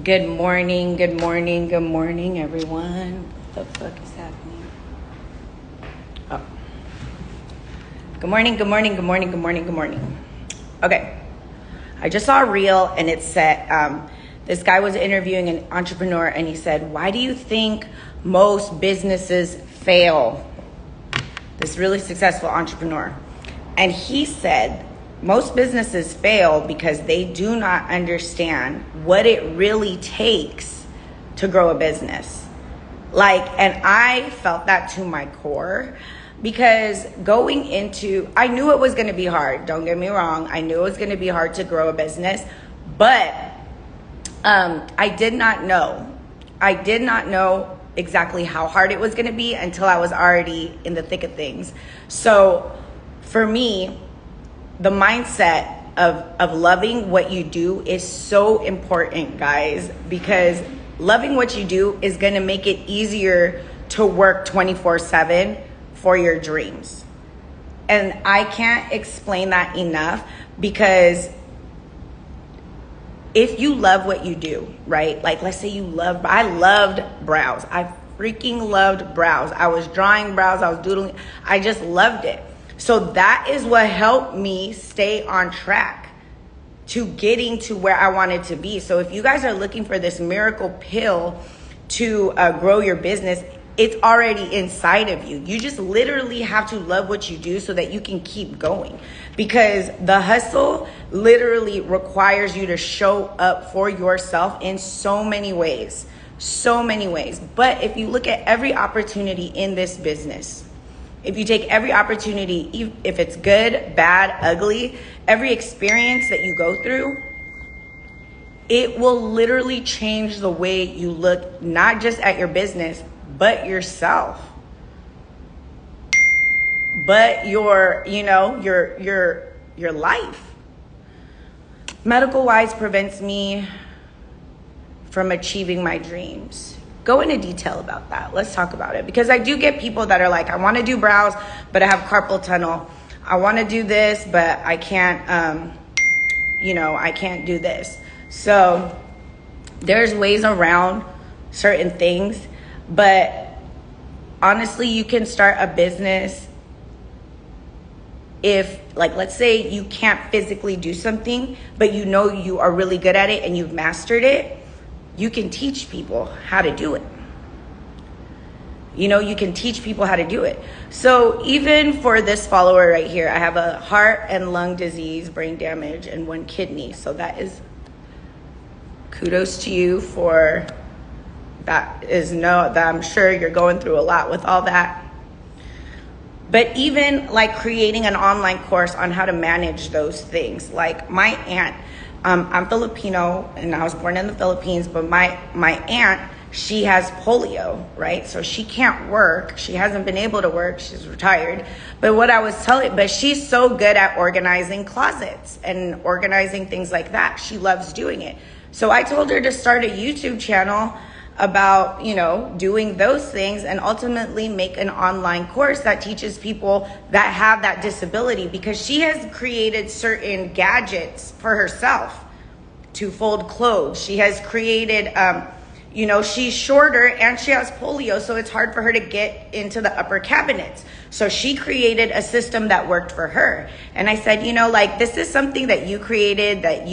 Good morning, good morning, good morning, everyone. What the fuck is happening? Oh. Good morning, good morning, good morning, good morning, good morning. Okay. I just saw a reel and it said, this guy was interviewing an entrepreneur and he said, why do you think most businesses fail? This really successful entrepreneur. And he said, most businesses fail because they do not understand what it really takes to grow a business. And I felt that to my core because going into, I knew it was going to be hard. Don't get me wrong. I knew it was going to be hard to grow a business, but I did not know. I did not know exactly how hard it was going to be until I was already in the thick of things. So for me, the mindset of loving what you do is so important, guys, because loving what you do is going to make it easier to work 24/7 for your dreams. And I can't explain that enough, because if you love what you do, right? Like, let's say I loved brows. I freaking loved brows. I was drawing brows. I was doodling. I just loved it. So that is what helped me stay on track to getting to where I wanted to be. So if you guys are looking for this miracle pill to grow your business, it's already inside of you. You just literally have to love what you do so that you can keep going. Because the hustle literally requires you to show up for yourself in so many ways. So many ways. But if you look at every opportunity in this business, if you take every opportunity, if it's good, bad, ugly, every experience that you go through, it will literally change the way you look, not just at your business, but yourself. But your life. Medical wise prevents me from achieving my dreams. Go into detail about that. Let's talk about it. Because I do get people that are like, I want to do brows, but I have carpal tunnel. I want to do this, but I can't, I can't do this. So there's ways around certain things. But honestly, you can start a business if, let's say you can't physically do something, but you know you are really good at it and you've mastered it. You can teach people how to do it. You can teach people how to do it. So even for this follower right here, I have a heart and lung disease, brain damage, and 1 kidney. So that is kudos to you for that. That I'm sure you're going through a lot with all that. But even creating an online course on how to manage those things. Like my aunt, I'm Filipino and I was born in the Philippines, but my aunt, she has polio, right? So she can't work. She hasn't been able to work. She's retired. But she's so good at organizing closets and organizing things like that. She loves doing it. So I told her to start a YouTube channel about, doing those things and ultimately make an online course that teaches people that have that disability, because she has created certain gadgets for herself to fold clothes. She has created, she's shorter and she has polio, so it's hard for her to get into the upper cabinets. So she created a system that worked for her. And I said, this is something that you created that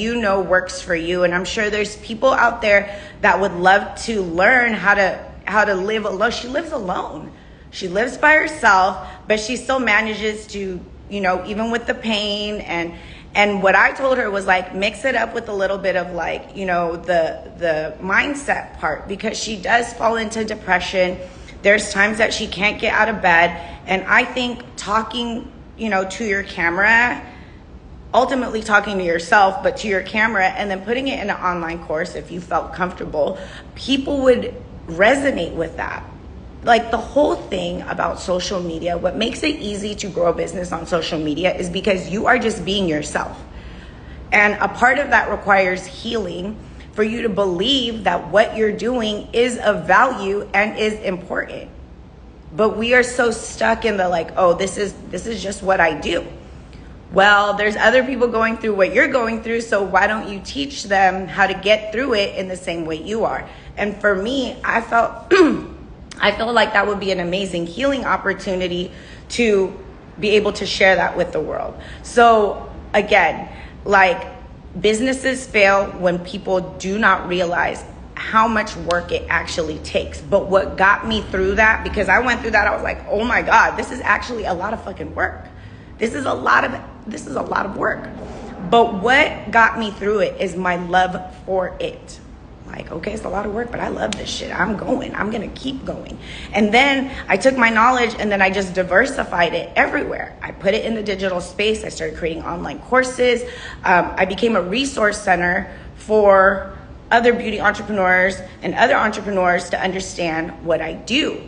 works for you. And I'm sure there's people out there that would love to learn how to live alone. She lives alone. She lives by herself, but she still manages to, even with the pain and what I told her was mix it up with a little bit of the mindset part, because she does fall into depression. There's times that she can't get out of bed. And I think talking, to your camera, ultimately talking to yourself, but to your camera, and then putting it in an online course, if you felt comfortable, people would resonate with that. The whole thing about social media, what makes it easy to grow a business on social media is because you are just being yourself. And a part of that requires healing for you to believe that what you're doing is of value and is important. But we are so stuck in the this is just what I do. Well, there's other people going through what you're going through, so why don't you teach them how to get through it in the same way you are? And for me, I felt I feel like that would be an amazing healing opportunity to be able to share that with the world. So again, like, businesses fail when people do not realize how much work it actually takes. But what got me through that, because I went through that, I was like, oh my God, this is actually a lot of fucking work. This is a lot of work. But what got me through it is my love for it. Like, okay, it's a lot of work, but I love this shit. I'm gonna keep going. And then I took my knowledge and then I just diversified it everywhere. I put it in the digital space. I started creating online courses. I became a resource center for other beauty entrepreneurs and other entrepreneurs to understand what I do.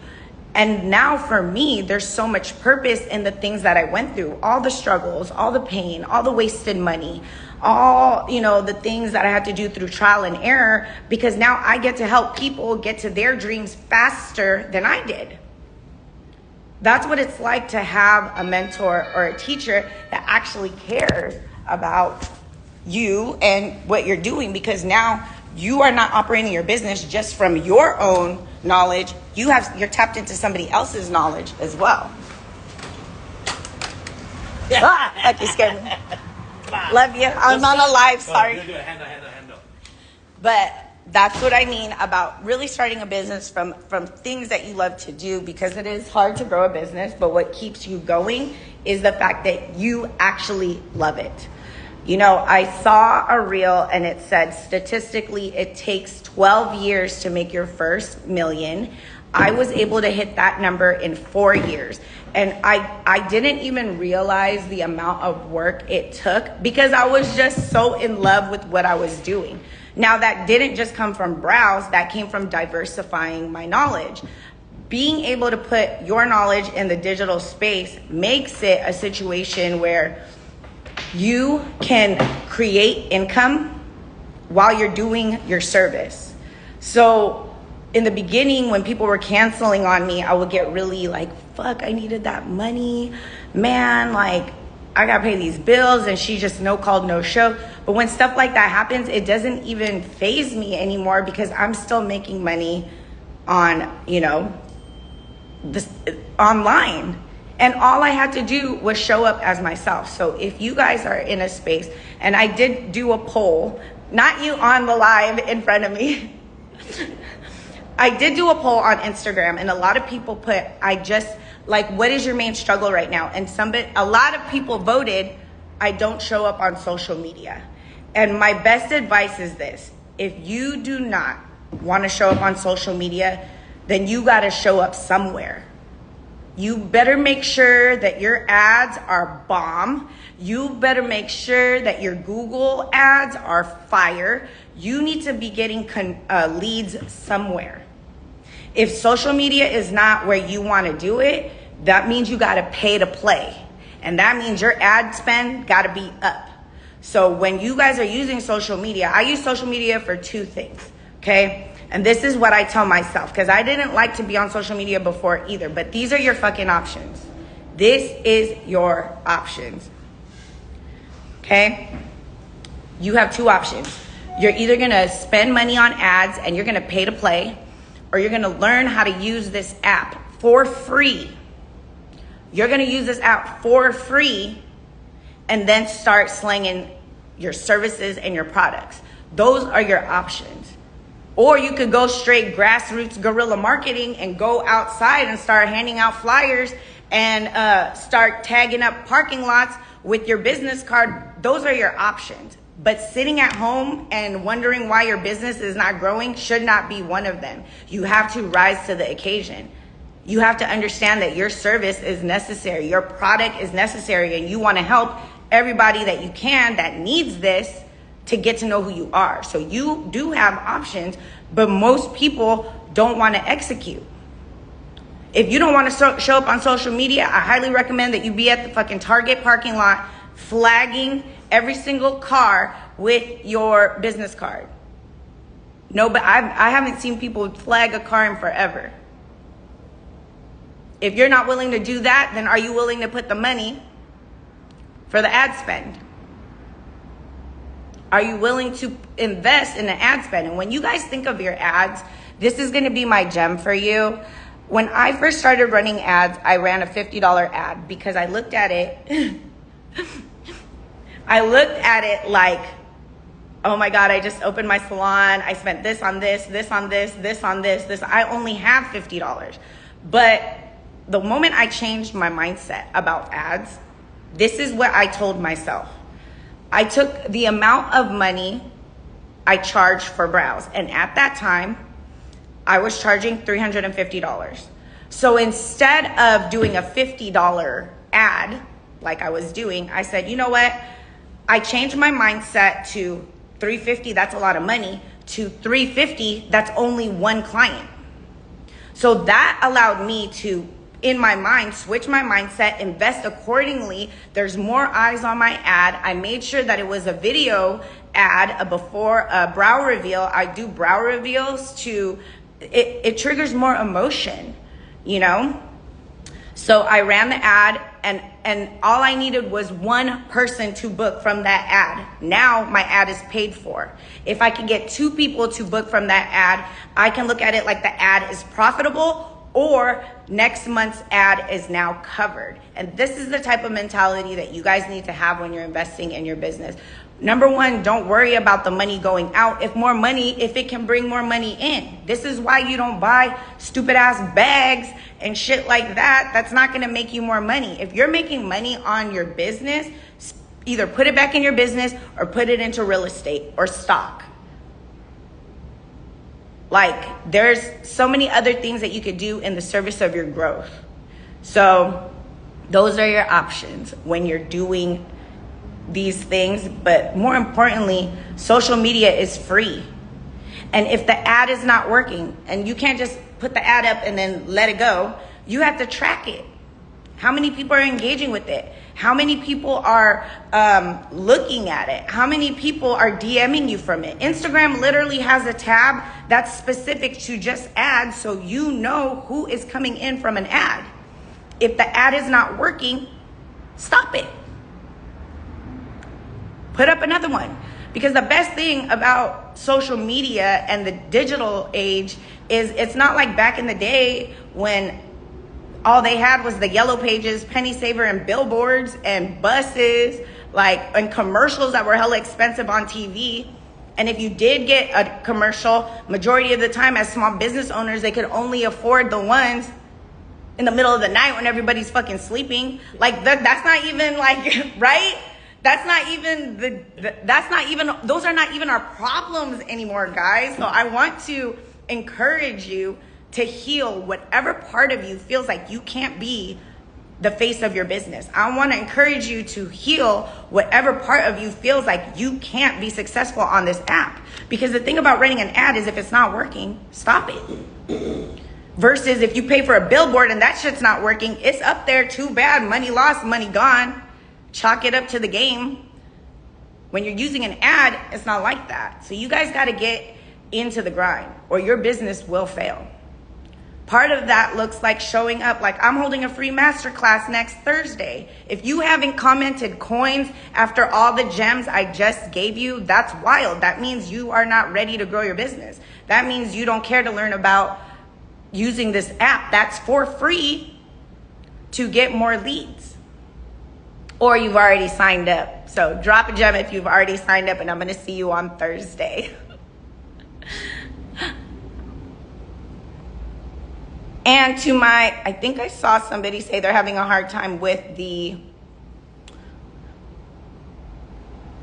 And now for me, there's so much purpose in the things that I went through, all the struggles, all the pain, all the wasted money, all, the things that I had to do through trial and error, because now I get to help people get to their dreams faster than I did. That's what it's like to have a mentor or a teacher that actually cares about you and what you're doing, because now you are not operating your business just from your own knowledge. You're tapped into somebody else's knowledge as well. Fuck, you scared me. Love you. I'm on a live, sorry. But that's what I mean about really starting a business from things that you love to do, because it is hard to grow a business, but what keeps you going is the fact that you actually love it. I saw a reel and it said statistically it takes 12 years to make your first million. I was able to hit that number in 4 years. And I didn't even realize the amount of work it took, because I was just so in love with what I was doing. Now, that didn't just come from browse, that came from diversifying my knowledge. Being able to put your knowledge in the digital space makes it a situation where you can create income while you're doing your service. So in the beginning, when people were canceling on me, I would get really like, fuck, I needed that money. Man, like, I gotta pay these bills, and she just no call, no show. But when stuff like that happens, it doesn't even faze me anymore, because I'm still making money on, this online. And all I had to do was show up as myself. So if you guys are in a space, and I did do a poll, not you on the live in front of me, I did do a poll on Instagram, and a lot of people put, what is your main struggle right now? And a lot of people voted, I don't show up on social media. And my best advice is this: if you do not want to show up on social media, then you got to show up somewhere. You better make sure that your ads are bomb. You better make sure that your Google ads are fire. You need to be getting leads somewhere. If social media is not where you want to do it, that means you got to pay to play. And that means your ad spend got to be up. So when you guys are using social media, I use social media for two things, okay? And this is what I tell myself, because I didn't like to be on social media before either, but these are your fucking options. This is your options, okay? You have two options. You're either gonna spend money on ads and you're gonna pay to play, or you're gonna learn how to use this app for free. You're gonna use this app for free and then start slanging your services and your products. Those are your options. Or you could go straight grassroots guerrilla marketing and go outside and start handing out flyers and start tagging up parking lots with your business card. Those are your options. But sitting at home and wondering why your business is not growing should not be one of them. You have to rise to the occasion. You have to understand that your service is necessary. Your product is necessary, and you want to help everybody that you can that needs this to get to know who you are. So you do have options, but most people don't want to execute. If you don't want to show up on social media, I highly recommend that you be at the fucking Target parking lot flagging every single car with your business card. No, but I haven't seen people flag a car in forever. If you're not willing to do that, then are you willing to put the money for the ad spend? Are you willing to invest in an ad spend? And when you guys think of your ads, this is going to be my gem for you. When I first started running ads, I ran a $50 ad because I looked at it. I looked at it like, oh my God, I just opened my salon. I spent this on this, this on this, this on this. I only have $50. But the moment I changed my mindset about ads, this is what I told myself. I took the amount of money I charged for browse. And at that time, I was charging $350. So instead of doing a $50 ad like I was doing, I said, you know what? I changed my mindset to $350, that's a lot of money, to $350, that's only one client. So that allowed me to, in my mind, switch my mindset, invest accordingly. There's more eyes on my ad. I made sure that it was a video ad, a before a brow reveal. I do brow reveals to, it triggers more emotion, you know? So I ran the ad and all I needed was one person to book from that ad. Now my ad is paid for. If I can get 2 people to book from that ad, I can look at it like the ad is profitable, or next month's ad is now covered. And this is the type of mentality that you guys need to have when you're investing in your business. Number one, don't worry about the money going out. If it can bring more money in. This is why you don't buy stupid ass bags and shit like that. That's not gonna make you more money. If you're making money on your business, either put it back in your business or put it into real estate or stock. Like, there's so many other things that you could do in the service of your growth. So those are your options when you're doing these things. But more importantly, social media is free. And if the ad is not working, and you can't just put the ad up and then let it go, you have to track it. How many people are engaging with it? How many people are looking at it? How many people are DMing you from it? Instagram literally has a tab that's specific to just ads, so you know who is coming in from an ad. If the ad is not working, stop it. Put up another one. Because the best thing about social media and the digital age is it's not like back in the day when all they had was the yellow pages, penny saver, and billboards and buses, and commercials that were hella expensive on TV. And if you did get a commercial, majority of the time as small business owners, they could only afford the ones in the middle of the night when everybody's fucking sleeping. That's not even right? Those are not even our problems anymore, guys. So I want to encourage you to heal whatever part of you feels like you can't be the face of your business. I want to encourage you to heal whatever part of you feels like you can't be successful on this app. Because the thing about running an ad is if it's not working, stop it. Versus if you pay for a billboard and that shit's not working, it's up there, too bad, money lost, money gone. Chalk it up to the game. When you're using an ad, it's not like that. So you guys got to get into the grind or your business will fail. Part of that looks like showing up. Like, I'm holding a free masterclass next Thursday. If you haven't commented coins after all the gems I just gave you, that's wild. That means you are not ready to grow your business. That means you don't care to learn about using this app that's for free to get more leads. Or you've already signed up. So drop a gem if you've already signed up, and I'm going to see you on Thursday. And I think I saw somebody say they're having a hard time with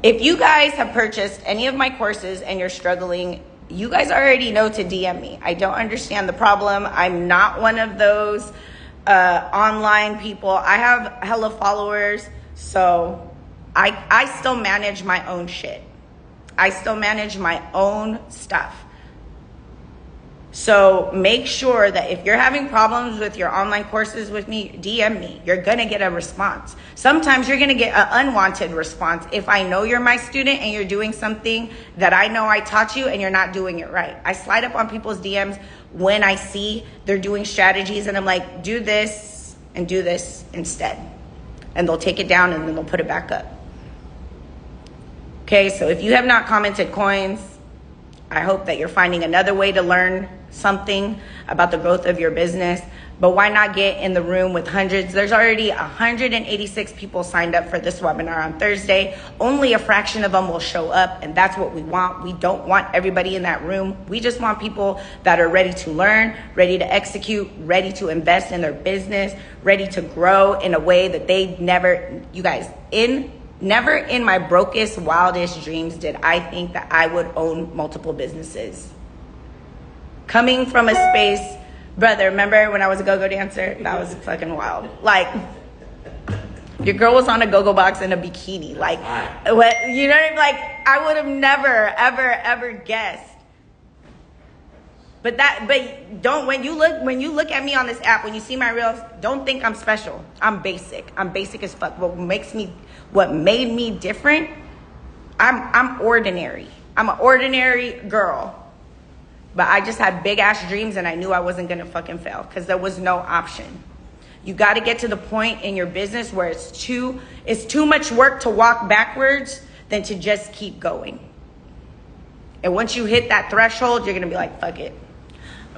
if you guys have purchased any of my courses and you're struggling, you guys already know to DM me. I don't understand the problem. I'm not one of those online people. I have hella followers, so I still manage my own shit. I still manage my own stuff. So make sure that if you're having problems with your online courses with me, DM me. You're going to get a response. Sometimes you're going to get an unwanted response if I know you're my student and you're doing something that I know I taught you and you're not doing it right. I slide up on people's DMs when I see they're doing strategies and I'm like, do this and do this instead. and they'll take it down and then they'll put it back up. Okay, so if you have not commented coins, I hope that you're finding another way to learn something about the growth of your business. But why not get in the room with hundreds? There's already 186 people signed up for this webinar on Thursday. Only a fraction of them will show up, and that's what we want. We don't want everybody in that room. We just want people that are ready to learn, ready to execute, ready to invest in their business, ready to grow in a way that they never, you guys, never in my brokest, wildest dreams did I think that I would own multiple businesses. Coming from a space, brother, remember when I was a go-go dancer? That was fucking wild. Like, your girl was on a go-go box in a bikini. Like, what, you know what I mean? Like, I would have never, ever, ever guessed. But don't, when you look at me on this app, when you see my reels, don't think I'm special. I'm basic. I'm basic as fuck. What made me different, I'm ordinary. I'm an ordinary girl. But I just had big ass dreams, and I knew I wasn't gonna fucking fail because there was no option. You got to get to the point in your business where it's too much work to walk backwards than to just keep going. And once you hit that threshold, you're gonna be like, fuck it.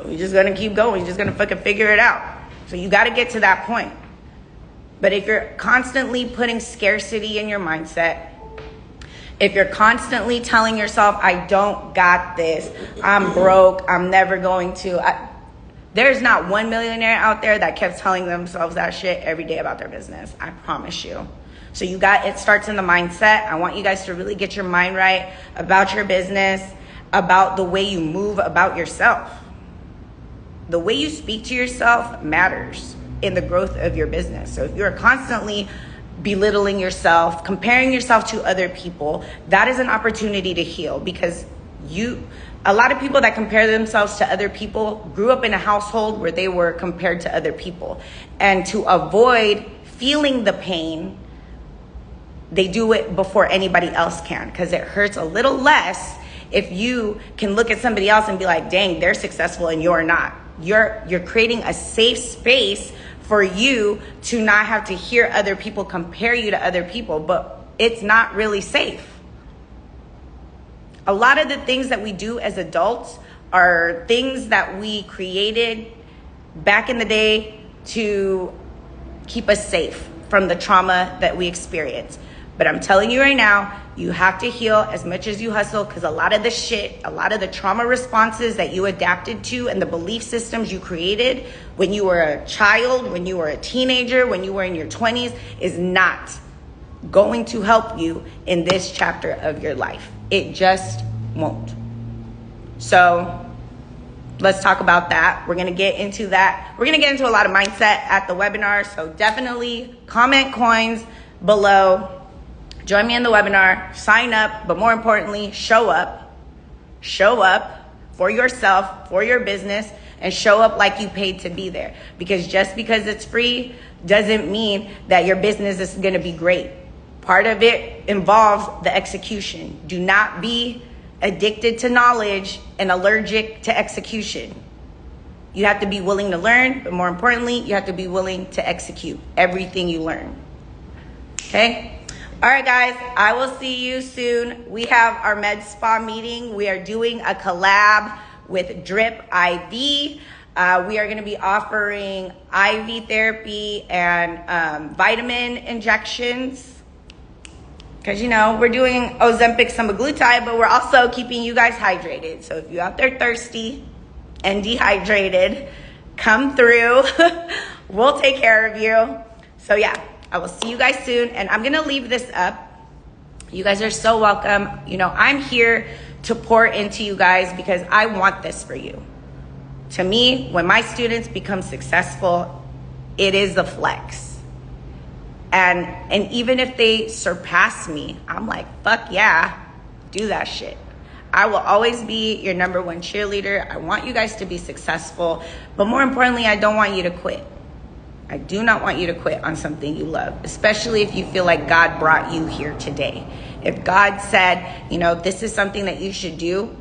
We're just gonna keep going. You're just gonna fucking figure it out. So you got to get to that point. But if you're constantly putting scarcity in your mindset, if you're constantly telling yourself, I don't got this, I'm broke, I'm never going to. There's not one millionaire out there that kept telling themselves that shit every day about their business. I promise you. So it starts in the mindset. I want you guys to really get your mind right about your business, about the way you move about yourself. The way you speak to yourself matters in the growth of your business. So if you're constantly belittling yourself, comparing yourself to other people, that is an opportunity to heal, because a lot of people that compare themselves to other people grew up in a household where they were compared to other people. And to avoid feeling the pain, they do it before anybody else can, because it hurts a little less if you can look at somebody else and be like, dang, they're successful and you're not. You're creating a safe space for you to not have to hear other people compare you to other people, but it's not really safe. A lot of the things that we do as adults are things that we created back in the day to keep us safe from the trauma that we experience. But I'm telling you right now, you have to heal as much as you hustle, because a lot of the trauma responses that you adapted to and the belief systems you created when you were a child, when you were a teenager, when you were in your 20s is not going to help you in this chapter of your life. It just won't. So let's talk about that. We're going to get into that. We're going to get into a lot of mindset at the webinar. So definitely comment coins below. Join me in the webinar, sign up, but more importantly, show up. Show up for yourself, for your business, and show up like you paid to be there. Because just because it's free doesn't mean that your business is going to be great. Part of it involves the execution. Do not be addicted to knowledge and allergic to execution. You have to be willing to learn, but more importantly, you have to be willing to execute everything you learn. Okay? All right, guys, I will see you soon. We have our med spa meeting. We are doing a collab with Drip IV. We are going to be offering IV therapy and vitamin injections. Because, we're doing Ozempic semaglutide, but we're also keeping you guys hydrated. So if you're out there thirsty and dehydrated, come through. We'll take care of you. So, yeah. I will see you guys soon, and I'm going to leave this up. You guys are so welcome. I'm here to pour into you guys because I want this for you. To me, when my students become successful, it is a flex. And even if they surpass me, I'm like, fuck yeah, do that shit. I will always be your number one cheerleader. I want you guys to be successful, but more importantly, I don't want you to quit. I do not want you to quit on something you love, especially if you feel like God brought you here today. If God said, this is something that you should do,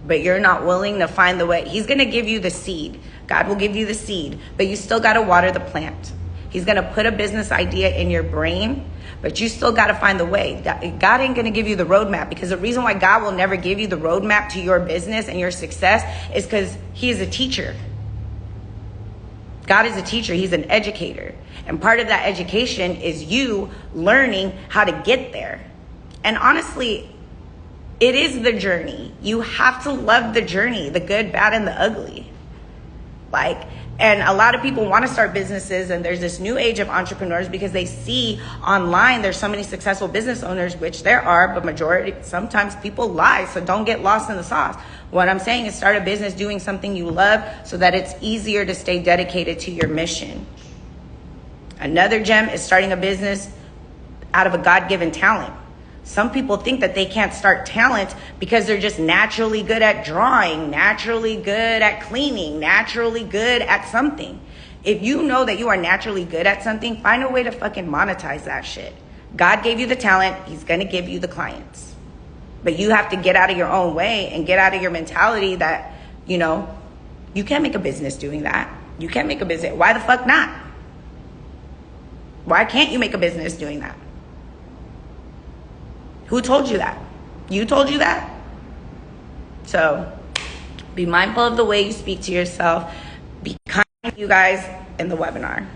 but you're not willing to find the way, he's going to give you the seed. God will give you the seed, but you still got to water the plant. He's going to put a business idea in your brain, but you still got to find the way. God ain't going to give you the roadmap, because the reason why God will never give you the roadmap to your business and your success is because he is a teacher. God is a teacher. He's an educator. And part of that education is you learning how to get there. And honestly, it is the journey. You have to love the journey, the good, bad, and the ugly. And a lot of people want to start businesses, and there's this new age of entrepreneurs because they see online there's so many successful business owners, which there are, but sometimes people lie, so don't get lost in the sauce. What I'm saying is start a business doing something you love so that it's easier to stay dedicated to your mission. Another gem is starting a business out of a God-given talent. Some people think that they can't start talent because they're just naturally good at drawing, naturally good at cleaning, naturally good at something. If you know that you are naturally good at something, find a way to fucking monetize that shit. God gave you the talent. He's going to give you the clients. But you have to get out of your own way and get out of your mentality that, you can't make a business doing that. You can't make a business. Why the fuck not? Why can't you make a business doing that? Who told you that? You told you that? So be mindful of the way you speak to yourself. Be kind to you guys in the webinar.